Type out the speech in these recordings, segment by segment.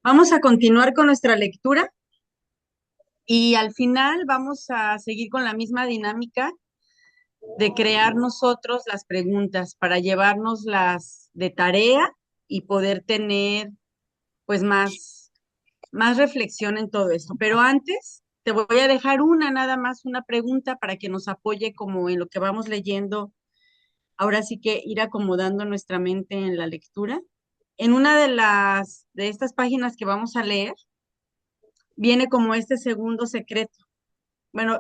Vamos a continuar con nuestra lectura y al final vamos a seguir con la misma dinámica de crear nosotros las preguntas para llevarnos las de tarea y poder tener pues más reflexión en todo esto. Pero antes te voy a dejar nada más una pregunta para que nos apoye como en lo que vamos leyendo. Ahora sí que ir acomodando nuestra mente en la lectura. En una de estas páginas que vamos a leer, viene como este segundo secreto. Bueno,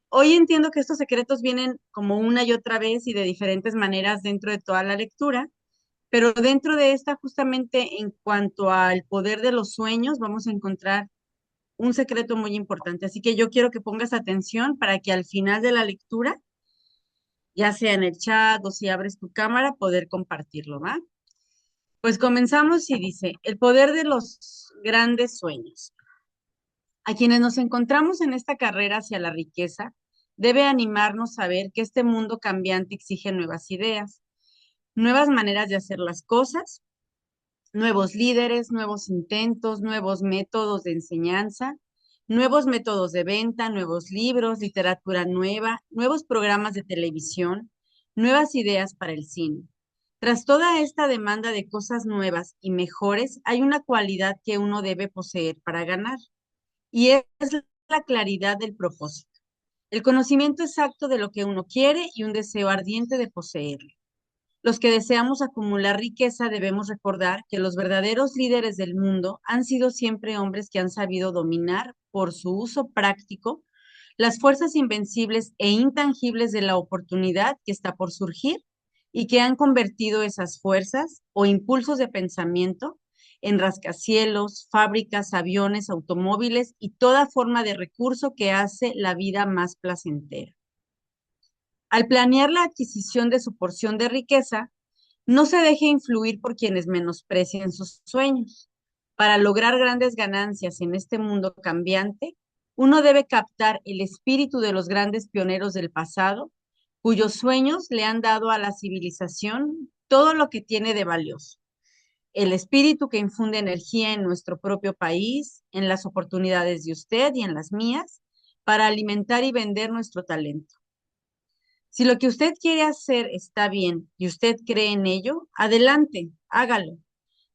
hoy entiendo que estos secretos vienen como una y otra vez y de diferentes maneras dentro de toda la lectura, pero dentro de esta, justamente en cuanto al poder de los sueños, vamos a encontrar un secreto muy importante. Así que yo quiero que pongas atención para que al final de la lectura, ya sea en el chat o si abres tu cámara, poder compartirlo, ¿va? Pues comenzamos y dice, el poder de los grandes sueños. A quienes nos encontramos en esta carrera hacia la riqueza, debe animarnos a ver que este mundo cambiante exige nuevas ideas, nuevas maneras de hacer las cosas, nuevos líderes, nuevos intentos, nuevos métodos de enseñanza, nuevos métodos de venta, nuevos libros, literatura nueva, nuevos programas de televisión, nuevas ideas para el cine. Tras toda esta demanda de cosas nuevas y mejores, hay una cualidad que uno debe poseer para ganar y es la claridad del propósito, el conocimiento exacto de lo que uno quiere y un deseo ardiente de poseerlo. Los que deseamos acumular riqueza debemos recordar que los verdaderos líderes del mundo han sido siempre hombres que han sabido dominar por su uso práctico las fuerzas invencibles e intangibles de la oportunidad que está por surgir y que han convertido esas fuerzas o impulsos de pensamiento en rascacielos, fábricas, aviones, automóviles y toda forma de recurso que hace la vida más placentera. Al planear la adquisición de su porción de riqueza, no se deje influir por quienes menosprecien sus sueños. Para lograr grandes ganancias en este mundo cambiante, uno debe captar el espíritu de los grandes pioneros del pasado, cuyos sueños le han dado a la civilización todo lo que tiene de valioso. El espíritu que infunde energía en nuestro propio país, en las oportunidades de usted y en las mías, para alimentar y vender nuestro talento. Si lo que usted quiere hacer está bien y usted cree en ello, adelante, hágalo.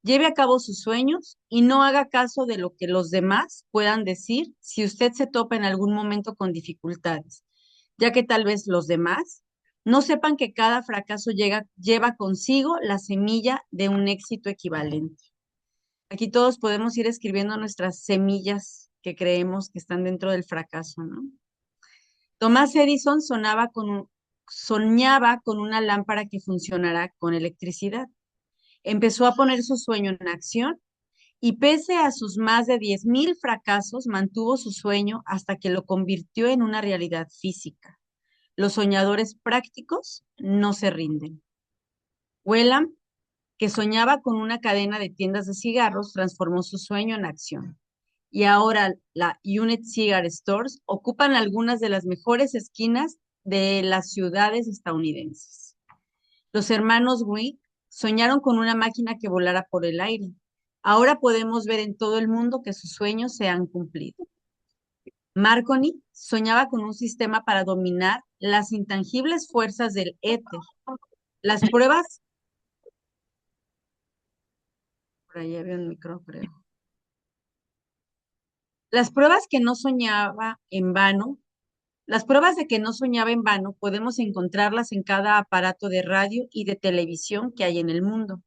Lleve a cabo sus sueños y no haga caso de lo que los demás puedan decir si usted se topa en algún momento con dificultades, ya que tal vez los demás no sepan que cada fracaso lleva consigo la semilla de un éxito equivalente. Aquí todos podemos ir escribiendo nuestras semillas que creemos que están dentro del fracaso, ¿no? Tomás Edison soñaba con una lámpara que funcionara con electricidad. Empezó a poner su sueño en acción y pese a sus más de 10,000 fracasos, mantuvo su sueño hasta que lo convirtió en una realidad física. Los soñadores prácticos no se rinden. Whelan, que soñaba con una cadena de tiendas de cigarros, transformó su sueño en acción. Y ahora la Unit Cigar Stores ocupan algunas de las mejores esquinas de las ciudades estadounidenses. Los hermanos Wick soñaron con una máquina que volara por el aire. Ahora podemos ver en todo el mundo que sus sueños se han cumplido. Marconi soñaba con un sistema para dominar las intangibles fuerzas del éter. Las pruebas, por ahí había un micro, creo. Las pruebas que no soñaba en vano Las pruebas de que no soñaba en vano podemos encontrarlas en cada aparato de radio y de televisión que hay en el mundo.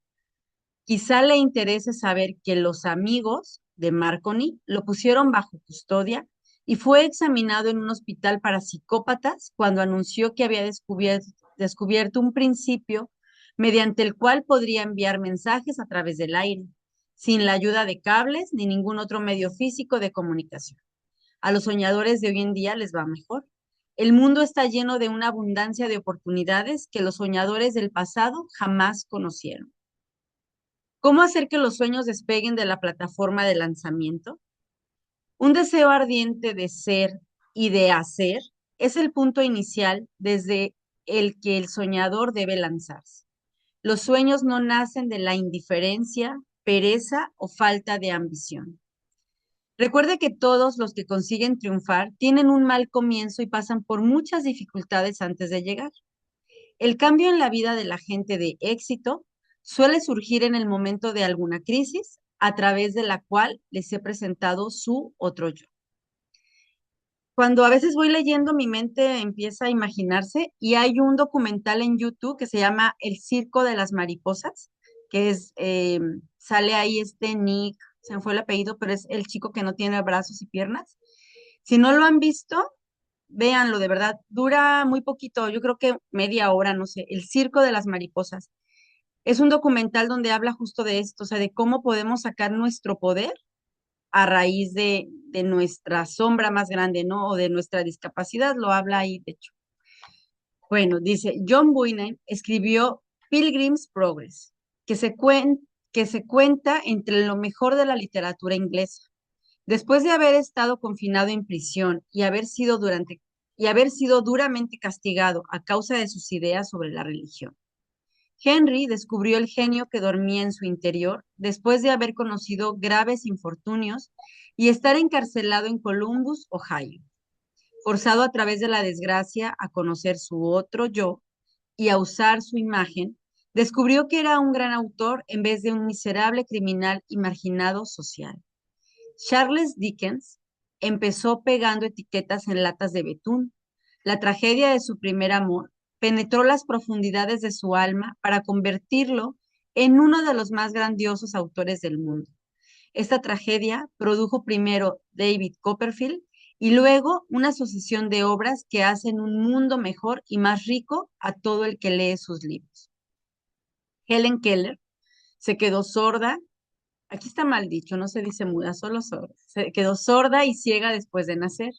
Quizá le interese saber que los amigos de Marconi lo pusieron bajo custodia y fue examinado en un hospital para psicópatas cuando anunció que había descubierto un principio mediante el cual podría enviar mensajes a través del aire, sin la ayuda de cables ni ningún otro medio físico de comunicación. A los soñadores de hoy en día les va mejor. El mundo está lleno de una abundancia de oportunidades que los soñadores del pasado jamás conocieron. ¿Cómo hacer que los sueños despeguen de la plataforma de lanzamiento? Un deseo ardiente de ser y de hacer es el punto inicial desde el que el soñador debe lanzarse. Los sueños no nacen de la indiferencia, pereza o falta de ambición. Recuerde que todos los que consiguen triunfar tienen un mal comienzo y pasan por muchas dificultades antes de llegar. El cambio en la vida de la gente de éxito suele surgir en el momento de alguna crisis a través de la cual les he presentado su otro yo. Cuando a veces voy leyendo, mi mente empieza a imaginarse y hay un documental en YouTube que se llama El Circo de las Mariposas, que es, sale ahí este Nick, se me fue el apellido, pero es el chico que no tiene brazos y piernas. Si no lo han visto, véanlo, de verdad, dura muy poquito, yo creo que media hora, no sé, El Circo de las Mariposas. Es un documental donde habla justo de esto, o sea, de cómo podemos sacar nuestro poder a raíz de nuestra sombra más grande, ¿no? O de nuestra discapacidad, lo habla ahí, de hecho. Bueno, dice, John Bunyan escribió Pilgrim's Progress, que se cuenta entre lo mejor de la literatura inglesa. Después de haber estado confinado en prisión y haber sido duramente castigado a causa de sus ideas sobre la religión. Henry descubrió el genio que dormía en su interior después de haber conocido graves infortunios y estar encarcelado en Columbus, Ohio, forzado a través de la desgracia a conocer su otro yo y a usar su imagen, descubrió que era un gran autor en vez de un miserable criminal y marginado social. Charles Dickens empezó pegando etiquetas en latas de betún. La tragedia de su primer amor penetró las profundidades de su alma para convertirlo en uno de los más grandiosos autores del mundo. Esta tragedia produjo primero David Copperfield y luego una sucesión de obras que hacen un mundo mejor y más rico a todo el que lee sus libros. Helen Keller se quedó sorda, aquí está mal dicho, no se dice muda, solo sorda, se quedó sorda y ciega después de nacer.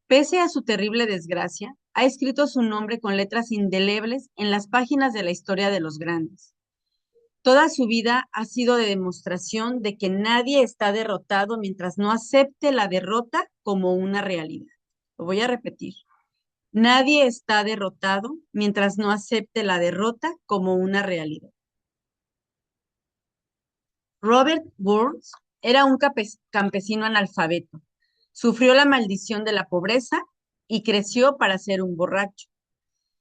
Pese a su terrible desgracia, ha escrito su nombre con letras indelebles en las páginas de la historia de los grandes. Toda su vida ha sido de demostración de que nadie está derrotado mientras no acepte la derrota como una realidad. Lo voy a repetir. Nadie está derrotado mientras no acepte la derrota como una realidad. Robert Burns era un campesino analfabeto. Sufrió la maldición de la pobreza y creció para ser un borracho.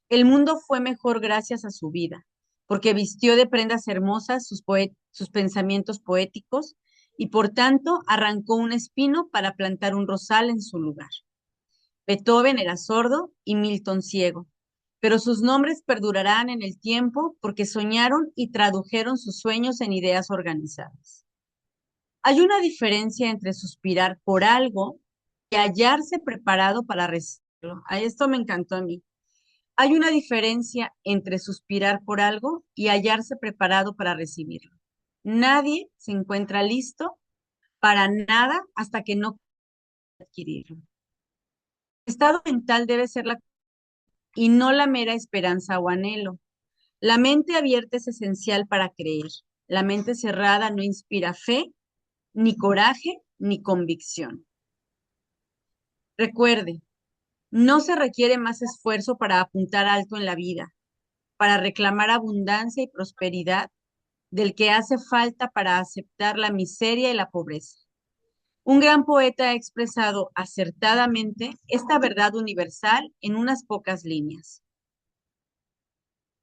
El mundo fue mejor gracias a su vida, porque vistió de prendas hermosas sus pensamientos poéticos y por tanto arrancó un espino para plantar un rosal en su lugar. Beethoven era sordo y Milton ciego, pero sus nombres perdurarán en el tiempo porque soñaron y tradujeron sus sueños en ideas organizadas. Hay una diferencia entre suspirar por algo y hallarse preparado para recibirlo. A esto me encantó a mí. Hay una diferencia entre suspirar por algo y hallarse preparado para recibirlo. Nadie se encuentra listo para nada hasta que no adquirirlo. El estado mental debe ser la y no la mera esperanza o anhelo. La mente abierta es esencial para creer. La mente cerrada no inspira fe, ni coraje, ni convicción. Recuerde, no se requiere más esfuerzo para apuntar alto en la vida, para reclamar abundancia y prosperidad del que hace falta para aceptar la miseria y la pobreza. Un gran poeta ha expresado acertadamente esta verdad universal en unas pocas líneas.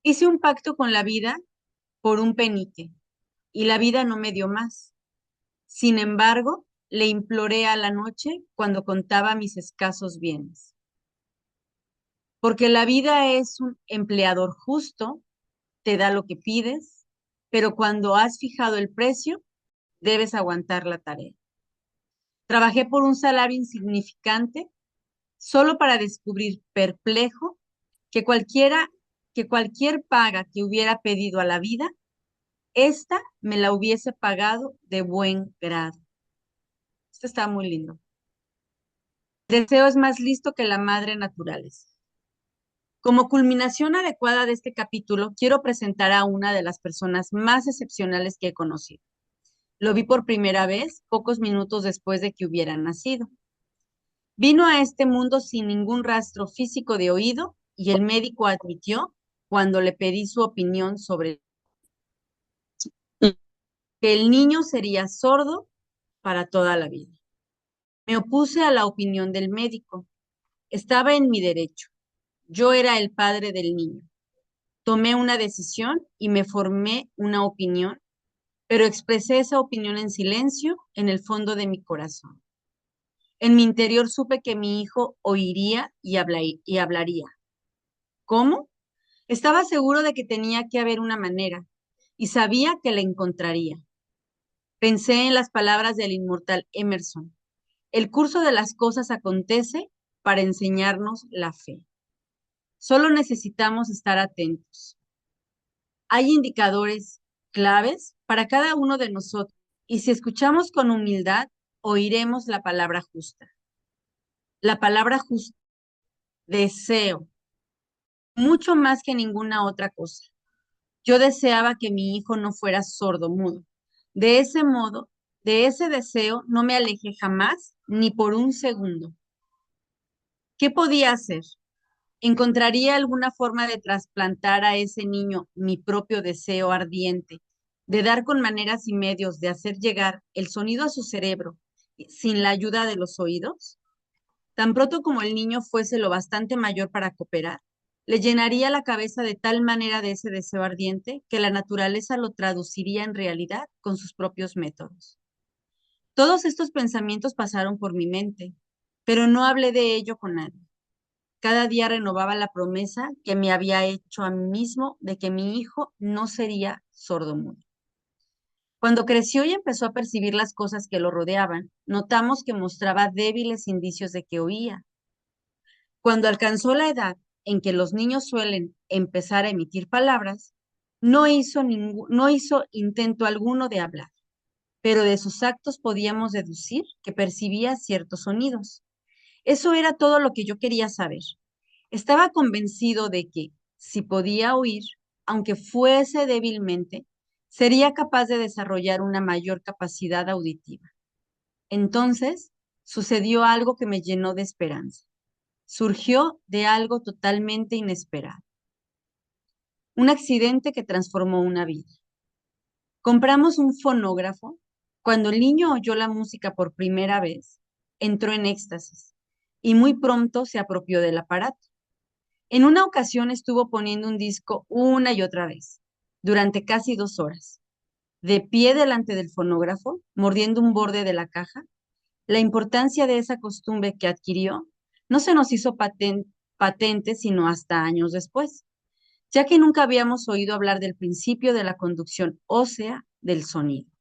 Hice un pacto con la vida por un penique y la vida no me dio más. Sin embargo, le imploré a la noche cuando contaba mis escasos bienes. Porque la vida es un empleador justo, te da lo que pides, pero cuando has fijado el precio, debes aguantar la tarea. Trabajé por un salario insignificante solo para descubrir perplejo que que cualquier paga que hubiera pedido a la vida, esta me la hubiese pagado de buen grado. Esto está muy lindo. El deseo es más listo que la madre naturaleza. Como culminación adecuada de este capítulo, quiero presentar a una de las personas más excepcionales que he conocido. Lo vi por primera vez pocos minutos después de que hubiera nacido. Vino a este mundo sin ningún rastro físico de oído y el médico admitió cuando le pedí su opinión sobre que el niño sería sordo para toda la vida. Me opuse a la opinión del médico. Estaba en mi derecho. Yo era el padre del niño. Tomé una decisión y me formé una opinión, pero expresé esa opinión en silencio en el fondo de mi corazón. En mi interior supe que mi hijo oiría y hablaría. ¿Cómo? Estaba seguro de que tenía que haber una manera y sabía que la encontraría. Pensé en las palabras del inmortal Emerson. El curso de las cosas acontece para enseñarnos la fe. Solo necesitamos estar atentos. Hay indicadores claves para cada uno de nosotros y si escuchamos con humildad, oiremos la palabra justa. La palabra justa, deseo, mucho más que ninguna otra cosa. Yo deseaba que mi hijo no fuera sordo-mudo. De ese modo, de ese deseo no me alejé jamás, ni por un segundo. ¿Qué podía hacer? ¿Encontraría alguna forma de trasplantar a ese niño mi propio deseo ardiente, de dar con maneras y medios de hacer llegar el sonido a su cerebro sin la ayuda de los oídos? Tan pronto como el niño fuese lo bastante mayor para cooperar, le llenaría la cabeza de tal manera de ese deseo ardiente que la naturaleza lo traduciría en realidad con sus propios métodos. Todos estos pensamientos pasaron por mi mente, pero no hablé de ello con nadie. Cada día renovaba la promesa que me había hecho a mí mismo de que mi hijo no sería sordomudo. Cuando creció y empezó a percibir las cosas que lo rodeaban, notamos que mostraba débiles indicios de que oía. Cuando alcanzó la edad en que los niños suelen empezar a emitir palabras, no hizo intento alguno de hablar, pero de sus actos podíamos deducir que percibía ciertos sonidos. Eso era todo lo que yo quería saber. Estaba convencido de que, si podía oír, aunque fuese débilmente, sería capaz de desarrollar una mayor capacidad auditiva. Entonces, sucedió algo que me llenó de esperanza. Surgió de algo totalmente inesperado. Un accidente que transformó una vida. Compramos un fonógrafo. Cuando el niño oyó la música por primera vez, entró en éxtasis y muy pronto se apropió del aparato. En una ocasión estuvo poniendo un disco una y otra vez, durante casi 2 horas, de pie delante del fonógrafo, mordiendo un borde de la caja. La importancia de esa costumbre que adquirió no se nos hizo patente sino hasta años después, ya que nunca habíamos oído hablar del principio de la conducción ósea del sonido.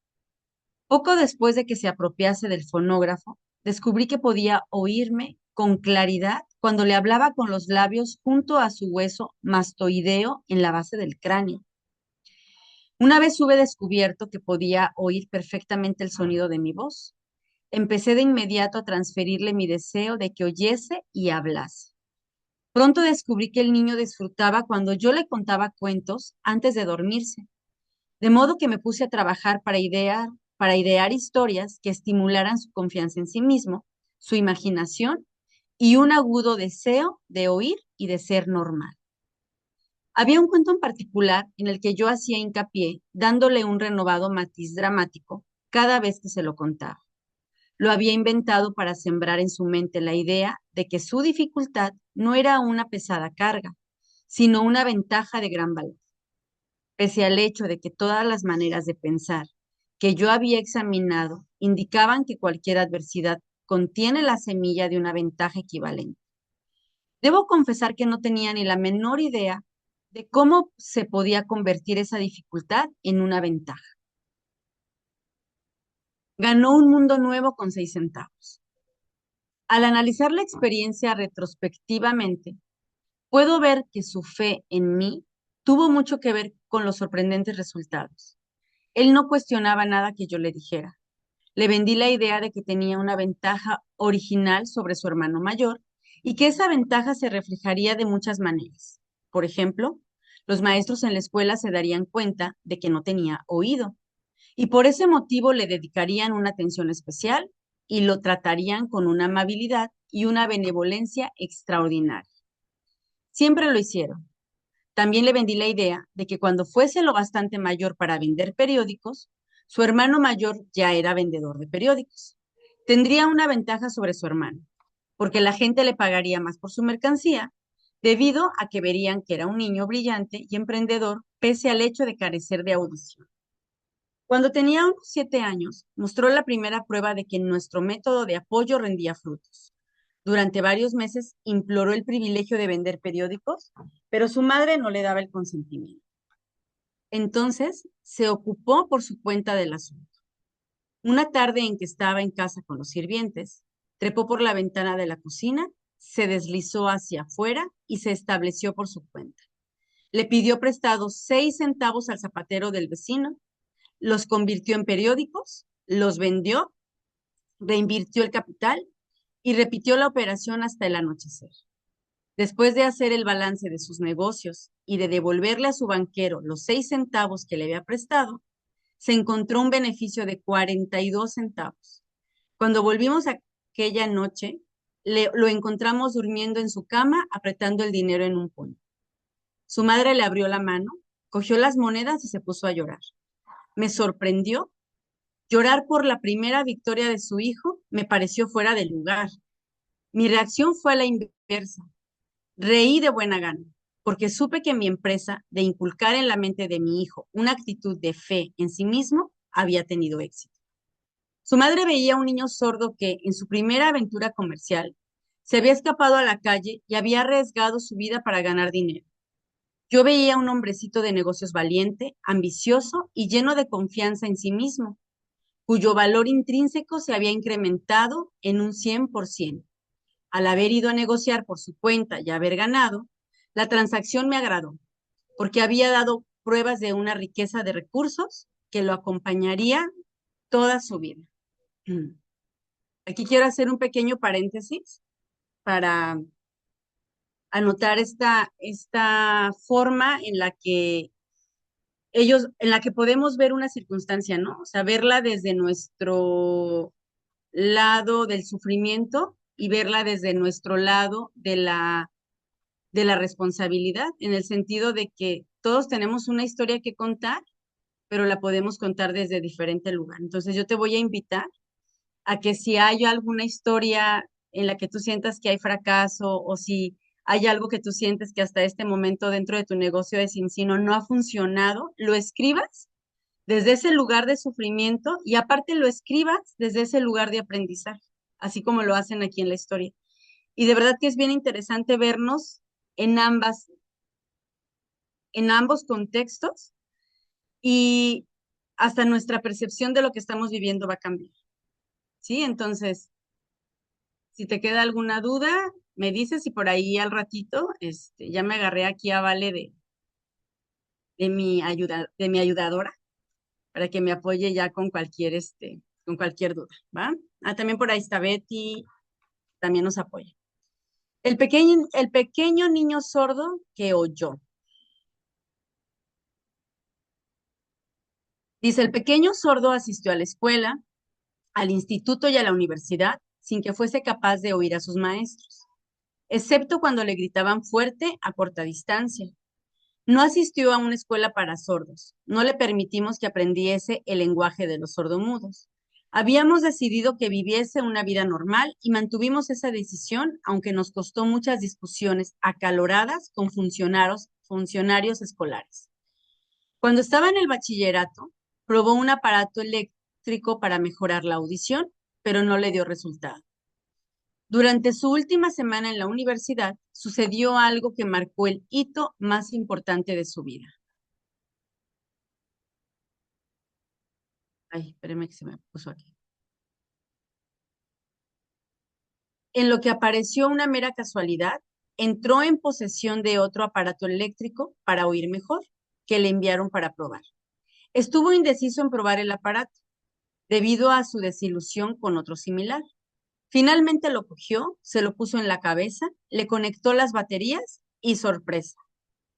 Poco después de que se apropiase del fonógrafo, descubrí que podía oírme con claridad cuando le hablaba con los labios junto a su hueso mastoideo en la base del cráneo. Una vez hube descubierto que podía oír perfectamente el sonido de mi voz, empecé de inmediato a transferirle mi deseo de que oyese y hablase. Pronto descubrí que el niño disfrutaba cuando yo le contaba cuentos antes de dormirse, de modo que me puse a trabajar para idear historias que estimularan su confianza en sí mismo, su imaginación y un agudo deseo de oír y de ser normal. Había un cuento en particular en el que yo hacía hincapié, dándole un renovado matiz dramático cada vez que se lo contaba. Lo había inventado para sembrar en su mente la idea de que su dificultad no era una pesada carga, sino una ventaja de gran valor. Pese al hecho de que todas las maneras de pensar que yo había examinado indicaban que cualquier adversidad contiene la semilla de una ventaja equivalente. Debo confesar que no tenía ni la menor idea de cómo se podía convertir esa dificultad en una ventaja. Ganó un mundo nuevo con 6 centavos. Al analizar la experiencia retrospectivamente, puedo ver que su fe en mí tuvo mucho que ver con los sorprendentes resultados. Él no cuestionaba nada que yo le dijera. Le vendí la idea de que tenía una ventaja original sobre su hermano mayor y que esa ventaja se reflejaría de muchas maneras. Por ejemplo, los maestros en la escuela se darían cuenta de que no tenía oído y por ese motivo le dedicarían una atención especial y lo tratarían con una amabilidad y una benevolencia extraordinaria. Siempre lo hicieron. También le vendí la idea de que cuando fuese lo bastante mayor para vender periódicos, Su hermano mayor ya era vendedor de periódicos. Tendría una ventaja sobre su hermano, porque la gente le pagaría más por su mercancía, debido a que verían que era un niño brillante y emprendedor, pese al hecho de carecer de audición. Cuando tenía unos 7 años, mostró la primera prueba de que nuestro método de apoyo rendía frutos. Durante varios meses imploró el privilegio de vender periódicos, pero su madre no le daba el consentimiento. Entonces, se ocupó por su cuenta del asunto. Una tarde en que estaba en casa con los sirvientes, trepó por la ventana de la cocina, se deslizó hacia afuera y se estableció por su cuenta. Le pidió prestados 6 centavos al zapatero del vecino, los convirtió en periódicos, los vendió, reinvirtió el capital y repitió la operación hasta el anochecer. Después de hacer el balance de sus negocios y de devolverle a su banquero los 6 centavos que le había prestado, se encontró un beneficio de 42 centavos. Cuando volvimos aquella noche, lo encontramos durmiendo en su cama, apretando el dinero en un puño. Su madre le abrió la mano, cogió las monedas y se puso a llorar. Me sorprendió. Llorar por la primera victoria de su hijo me pareció fuera de lugar. Mi reacción fue a la inversa. Reí de buena gana, porque supe que mi empresa de inculcar en la mente de mi hijo una actitud de fe en sí mismo había tenido éxito. Su madre veía a un niño sordo que, en su primera aventura comercial, se había escapado a la calle y había arriesgado su vida para ganar dinero. Yo veía a un hombrecito de negocios valiente, ambicioso y lleno de confianza en sí mismo, cuyo valor intrínseco se había incrementado en un 100%. Al haber ido a negociar por su cuenta y haber ganado, la transacción me agradó, porque había dado pruebas de una riqueza de recursos que lo acompañaría toda su vida. Aquí quiero hacer un pequeño paréntesis para anotar esta forma en la que en la que podemos ver una circunstancia, ¿no? O sea, verla desde nuestro lado del sufrimiento y verla desde nuestro lado de la responsabilidad, en el sentido de que todos tenemos una historia que contar, pero la podemos contar desde diferente lugar. Entonces, yo te voy a invitar a que si hay alguna historia en la que tú sientas que hay fracaso o si hay algo que tú sientes que hasta este momento dentro de tu negocio de Cincino no ha funcionado, lo escribas desde ese lugar de sufrimiento y aparte lo escribas desde ese lugar de aprendizaje, así como lo hacen aquí en la historia. Y de verdad que es bien interesante vernos en en ambos contextos y hasta nuestra percepción de lo que estamos viviendo va a cambiar. ¿Sí? Entonces, si te queda alguna duda, me dices y por ahí al ratito, ya me agarré aquí a Vale de mi ayudadora para que me apoye ya con cualquier duda, ¿va? Ah, también por ahí está Betty, también nos apoya. El pequeño niño sordo que oyó. Dice, el pequeño sordo asistió a la escuela, al instituto y a la universidad sin que fuese capaz de oír a sus maestros, excepto cuando le gritaban fuerte a corta distancia. No asistió a una escuela para sordos. No le permitimos que aprendiese el lenguaje de los sordomudos. Habíamos decidido que viviese una vida normal y mantuvimos esa decisión, aunque nos costó muchas discusiones acaloradas con funcionarios escolares. Cuando estaba en el bachillerato, probó un aparato eléctrico para mejorar la audición, pero no le dio resultado. Durante su última semana en la universidad, sucedió algo que marcó el hito más importante de su vida. Ay, espérame que se me puso aquí. En lo que apareció una mera casualidad, entró en posesión de otro aparato eléctrico para oír mejor, que le enviaron para probar. Estuvo indeciso en probar el aparato, debido a su desilusión con otro similar. Finalmente lo cogió, se lo puso en la cabeza, le conectó las baterías y sorpresa.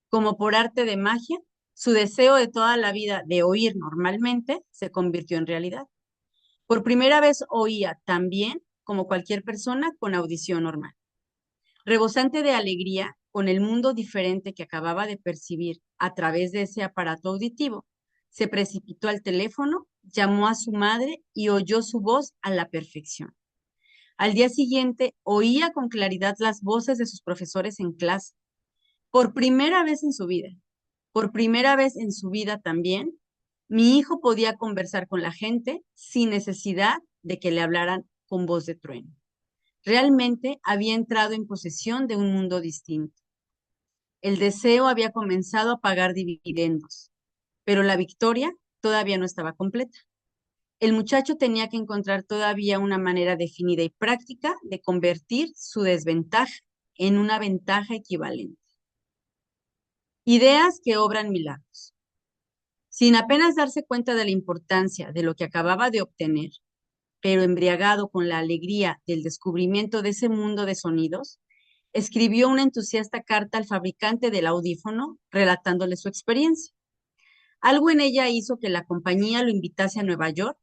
Como por arte de magia, su deseo de toda la vida de oír normalmente se convirtió en realidad. Por primera vez oía tan bien como cualquier persona con audición normal. Rebosante de alegría con el mundo diferente que acababa de percibir a través de ese aparato auditivo, se precipitó al teléfono llamó a su madre y oyó su voz a la perfección. Al día siguiente oía con claridad las voces de sus profesores en clase. Por primera vez en su vida, por primera vez en su vida también, mi hijo podía conversar con la gente sin necesidad de que le hablaran con voz de trueno. Realmente había entrado en posesión de un mundo distinto. El deseo había comenzado a pagar dividendos, pero la victoria todavía no estaba completa. El muchacho tenía que encontrar todavía una manera definida y práctica de convertir su desventaja en una ventaja equivalente. Ideas que obran milagros. Sin apenas darse cuenta de la importancia de lo que acababa de obtener, pero embriagado con la alegría del descubrimiento de ese mundo de sonidos, escribió una entusiasta carta al fabricante del audífono relatándole su experiencia. Algo en ella hizo que la compañía lo invitase a Nueva York.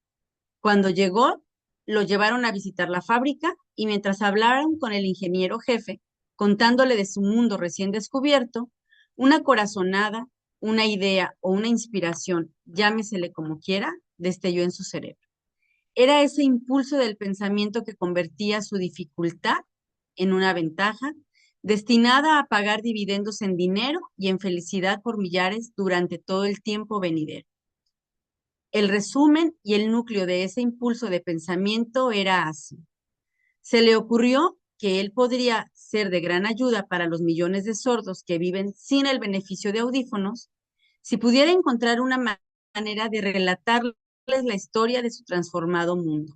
Cuando llegó, lo llevaron a visitar la fábrica y mientras hablaron con el ingeniero jefe, contándole de su mundo recién descubierto, una corazonada, una idea o una inspiración, llámesele como quiera, destelló en su cerebro. Era ese impulso del pensamiento que convertía su dificultad en una ventaja, destinada a pagar dividendos en dinero y en felicidad por millares durante todo el tiempo venidero. El resumen y el núcleo de ese impulso de pensamiento era así. Se le ocurrió que él podría ser de gran ayuda para los millones de sordos que viven sin el beneficio de audífonos, si pudiera encontrar una manera de relatarles la historia de su transformado mundo.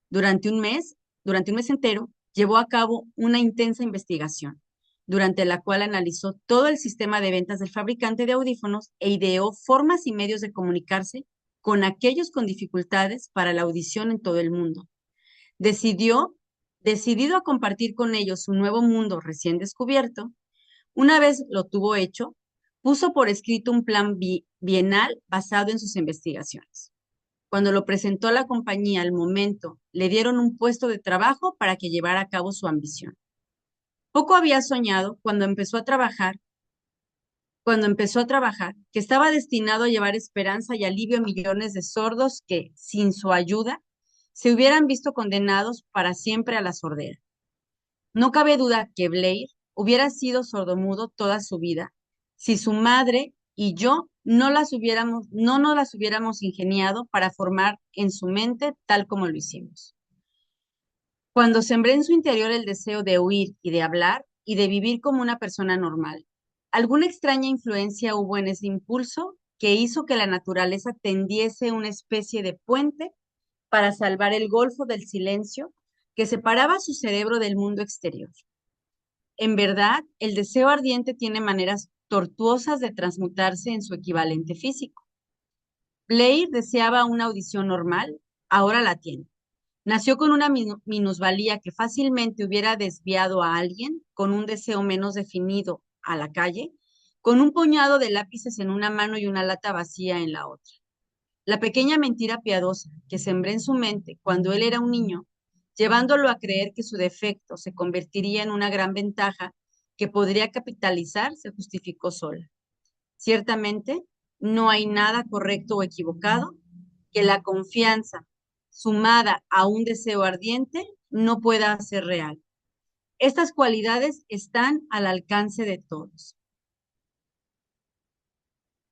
Durante un mes entero, llevó a cabo una intensa investigación, durante la cual analizó todo el sistema de ventas del fabricante de audífonos e ideó formas y medios de comunicarse con aquellos con dificultades para la audición en todo el mundo. Decidió, decidido a compartir con ellos su nuevo mundo recién descubierto, una vez lo tuvo hecho, puso por escrito un plan bienal basado en sus investigaciones. Cuando lo presentó a la compañía al momento, le dieron un puesto de trabajo para que llevara a cabo su ambición. Poco había soñado cuando empezó a trabajar, que estaba destinado a llevar esperanza y alivio a millones de sordos que, sin su ayuda, se hubieran visto condenados para siempre a la sordera. No cabe duda que Blair hubiera sido sordomudo toda su vida si su madre y yo no nos las hubiéramos ingeniado para formar en su mente tal como lo hicimos. Cuando sembré en su interior el deseo de oír y de hablar y de vivir como una persona normal, alguna extraña influencia hubo en ese impulso que hizo que la naturaleza tendiese una especie de puente para salvar el golfo del silencio que separaba su cerebro del mundo exterior. En verdad, el deseo ardiente tiene maneras tortuosas de transmutarse en su equivalente físico. Blair deseaba una audición normal, ahora la tiene. Nació con una minusvalía que fácilmente hubiera desviado a alguien con un deseo menos definido a la calle, con un puñado de lápices en una mano y una lata vacía en la otra. La pequeña mentira piadosa que sembré en su mente cuando él era un niño, llevándolo a creer que su defecto se convertiría en una gran ventaja que podría capitalizar, se justificó sola. Ciertamente, no hay nada correcto o equivocado que la confianza, sumada a un deseo ardiente, no pueda hacer real. Estas cualidades están al alcance de todos.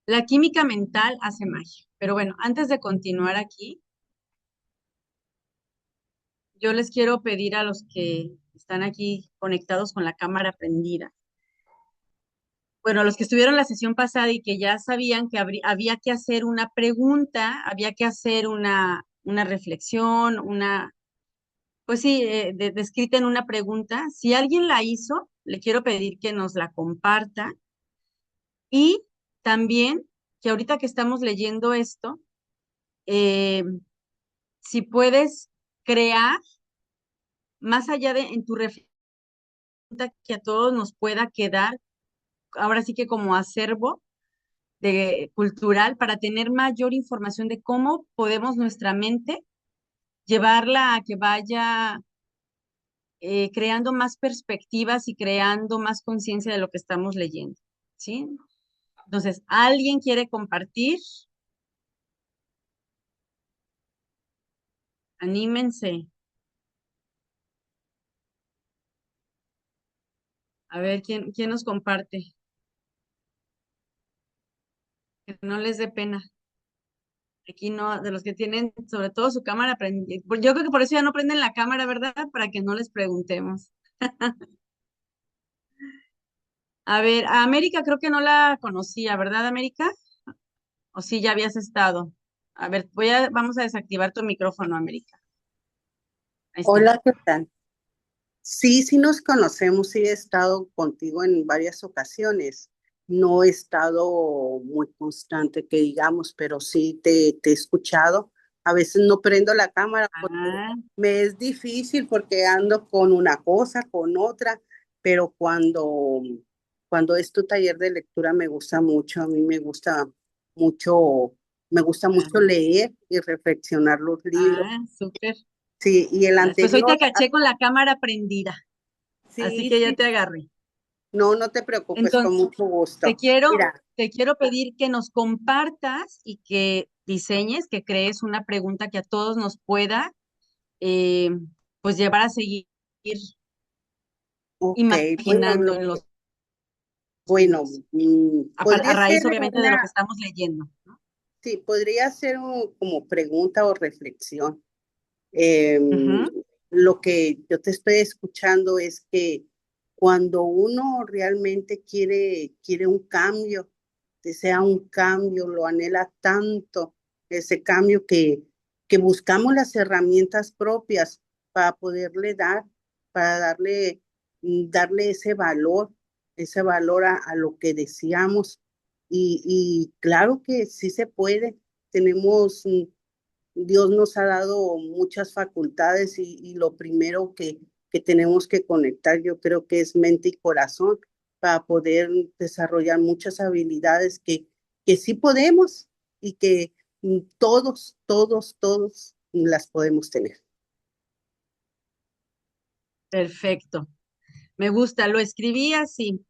La química mental hace magia. Pero bueno, antes de continuar aquí, yo les quiero pedir a los que están aquí conectados con la cámara prendida, bueno, los que estuvieron la sesión pasada y que ya sabían que había que hacer una pregunta, había que hacer una reflexión, pues sí, descrita en una pregunta. Si alguien la hizo, le quiero pedir que nos la comparta y también que ahorita que estamos leyendo esto, eh, si puedes crear más allá de en tu reflexión que a todos nos pueda quedar, ahora sí que como acervo cultural para tener mayor información de cómo podemos nuestra mente llevarla a que vaya creando más perspectivas y creando más conciencia de lo que estamos leyendo, ¿sí? Entonces, ¿alguien quiere compartir? Anímense. A ver, ¿quién nos comparte? Que no les dé pena. Aquí no, de los que tienen sobre todo su cámara prendida. Yo creo que por eso ya no prenden la cámara, ¿verdad? Para que no les preguntemos. A ver, a América creo que no la conocía, ¿verdad, América? O sí, ya habías estado. A ver, vamos a desactivar tu micrófono, América. Ahí está. Hola, ¿qué tal? Sí, sí nos conocemos, sí he estado contigo en varias ocasiones. No he estado muy constante, que digamos, pero sí te he escuchado. A veces no prendo la cámara porque Ah, me es difícil porque ando con una cosa, con otra, pero cuando es tu taller de lectura me gusta mucho, a mí mucho, me gusta mucho ah, leer y reflexionar los libros. súper. Sí, y el Pues hoy te anterior. caché con la cámara prendida, así Sí, que ya sí, te agarré. no, no te preocupes, con Entonces, mucho te gusto. quiero, Mira, te quiero pedir que nos compartas y que diseñes, que crees una pregunta que a todos nos pueda, eh, pues llevar a seguir ok, bueno, imaginando en los bueno, libros, a podría ser raíz obviamente de lo que una, estamos leyendo, ¿no? sí, podría ser como pregunta o reflexión. Em, Ujú, lo que yo te estoy escuchando es que cuando uno realmente quiere un cambio, desea un cambio, lo anhela tanto, ese cambio que buscamos las herramientas propias para poderle dar, para darle ese valor a lo que deseamos. Y claro que sí se puede. Tenemos Dios nos ha dado muchas facultades y lo primero que tenemos que conectar, yo creo que es mente y corazón para poder desarrollar muchas habilidades que sí podemos y que todos las podemos tener. perfecto. Me gusta, lo escribí así.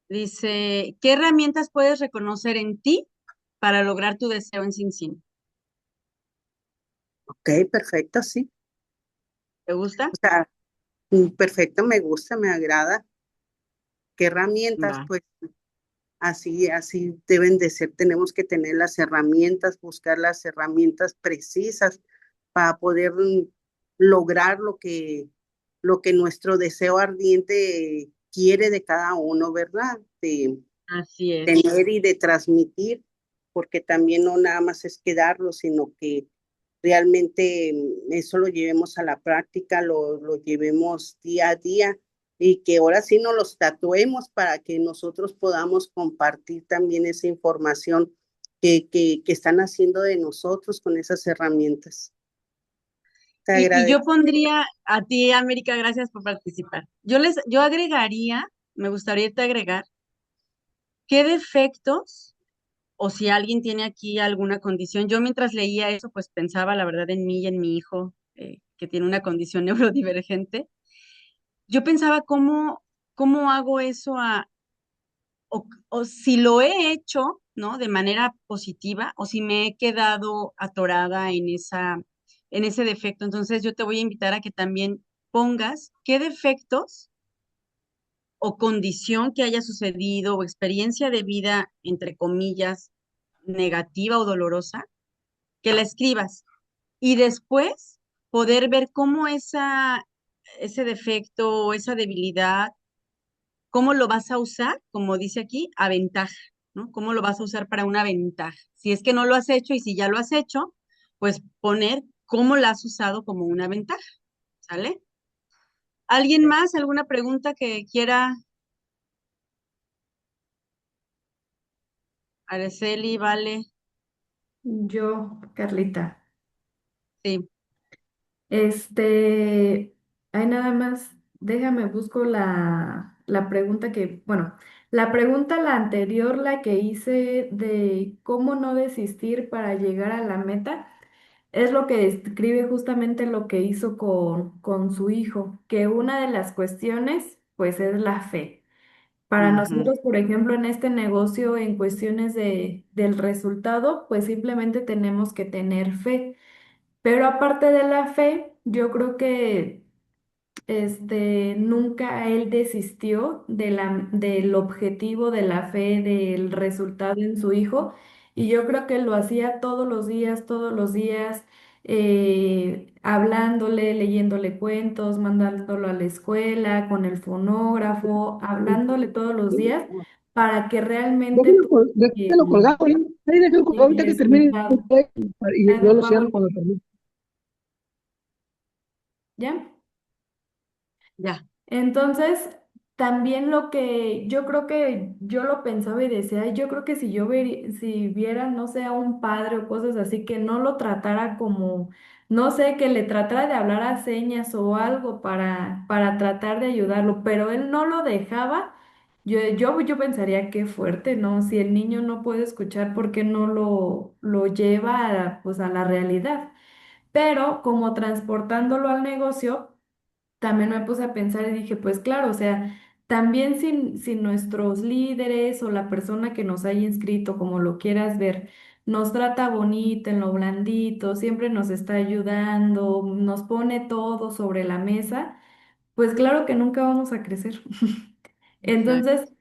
Dice, ¿qué herramientas puedes reconocer en ti para lograr tu deseo en Sin Sin? Ok, perfecto, sí. ¿Te gusta? O sea, perfecto, me gusta, me agrada. ¿Qué herramientas? Va. Pues así deben de ser. Tenemos que tener las herramientas, buscar las herramientas precisas para poder lograr lo que nuestro deseo ardiente quiere de cada uno, ¿verdad? De Así es. tener y de transmitir, porque también no nada más es quedarlo, sino que realmente eso lo llevemos a la práctica, lo llevemos día a día y que ahora sí nos los tatuemos para que nosotros podamos compartir también esa información que están haciendo de nosotros con esas herramientas. Te Y yo agradezco. pondría a ti, América, gracias por participar. Yo agregaría, me gustaría te agregar, ¿qué defectos o si alguien tiene aquí alguna condición? Yo mientras leía eso, pues pensaba la verdad en mí y en mi hijo, que tiene una condición neurodivergente. Yo pensaba cómo hago eso o si lo he hecho, ¿no? De manera positiva, o si me he quedado atorada en ese defecto. Entonces, yo te voy a invitar a que también pongas qué defectos o condición que haya sucedido o experiencia de vida, entre comillas, negativa o dolorosa, que la escribas y después poder ver cómo ese defecto o esa debilidad, cómo lo vas a usar, como dice aquí, a ventaja, ¿no? ¿Cómo lo vas a usar para una ventaja? Si es que no lo has hecho y si ya lo has hecho, pues poner cómo la has usado como una ventaja, ¿sale? ¿Alguien más? ¿Alguna pregunta que quiera? Araceli, vale, Yo, Carlita, sí. este, hay nada más, déjame busco la pregunta bueno, la pregunta la anterior, la que hice de cómo no desistir para llegar a la meta, es lo que describe justamente lo que hizo con su hijo, que una de las cuestiones, pues, es la fe. Para Ujú. nosotros, por ejemplo, en este negocio, en cuestiones del resultado, pues simplemente tenemos que tener fe. Pero aparte de la fe, yo creo que nunca él desistió del objetivo de la fe, del resultado en su hijo. Y yo creo que lo hacía todos los días, hablándole, leyéndole cuentos, mandándolo a la escuela, con el fonógrafo, hablándole todos los días para que realmente tuviera Déjalo colgado, ¿no? Ahí déjalo colgado el ahorita que termine resultado. y yo Claro, lo cierro Pablo, cuando termine. ¿ya? Ya. Entonces, también lo que yo creo que yo lo pensaba y decía, "Ay, yo creo que si si viera, no sé, a un padre o cosas así, que no lo tratara como, no sé, que le tratara de hablar a señas o algo para tratar de ayudarlo, pero él no lo dejaba, yo pensaría qué fuerte, ¿no? Si el niño no puede escuchar, ¿por qué no lo lleva pues, a la realidad? Pero como transportándolo al negocio también me puse a pensar y dije, pues claro, o sea, también si nuestros líderes o la persona que nos haya inscrito, como lo quieras ver, nos trata bonito, en lo blandito, siempre nos está ayudando, nos pone todo sobre la mesa, pues claro que nunca vamos a crecer. Exacto. Entonces,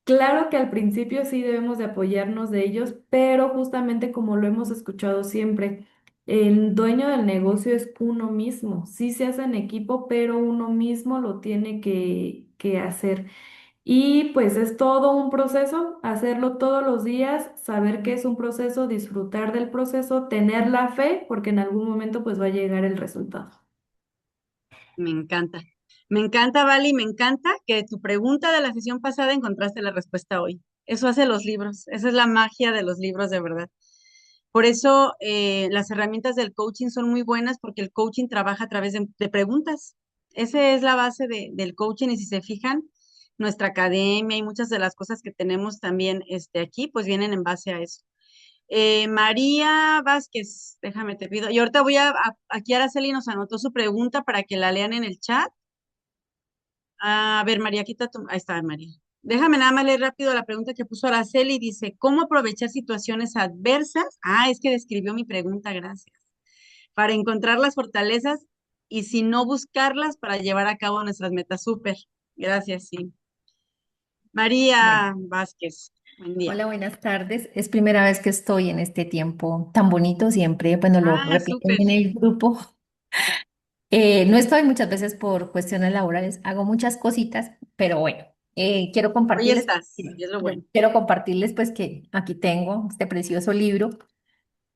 claro que al principio sí debemos de apoyarnos de ellos, pero justamente como lo hemos escuchado siempre, el dueño del negocio es uno mismo. Sí se hace en equipo, pero uno mismo lo tiene que hacer. Y pues es todo un proceso, hacerlo todos los días, saber que es un proceso, disfrutar del proceso, tener la fe, porque en algún momento pues va a llegar el resultado. Me encanta. Me encanta, Vali, me encanta que tu pregunta de la sesión pasada encontraste la respuesta hoy. Eso hace los libros. Esa es la magia de los libros, de verdad. Por eso las herramientas del coaching son muy buenas porque el coaching trabaja a través de preguntas. Esa es la base del coaching y si se fijan, nuestra academia y muchas de las cosas que tenemos también aquí, pues vienen en base a eso. María Vázquez, déjame te pido. Y ahorita aquí Araceli nos anotó su pregunta para que la lean en el chat. A ver, María, ahí está, María. Déjame nada más leer rápido la pregunta que puso Araceli. Dice, ¿cómo aprovechar situaciones adversas? Ah, es que describió mi pregunta, gracias. Para encontrar las fortalezas y si no buscarlas para llevar a cabo nuestras metas. Súper. Gracias, sí. Bueno, María Vázquez, buen día. hola, buenas tardes. Es primera vez que estoy en este tiempo tan bonito, siempre, bueno, lo Ah, repiten súper. en el grupo. No estoy muchas veces por cuestiones laborales, hago muchas cositas, pero bueno, quiero Hoy compartirles, estás, y es lo bueno. quiero compartirles pues que aquí tengo este precioso libro.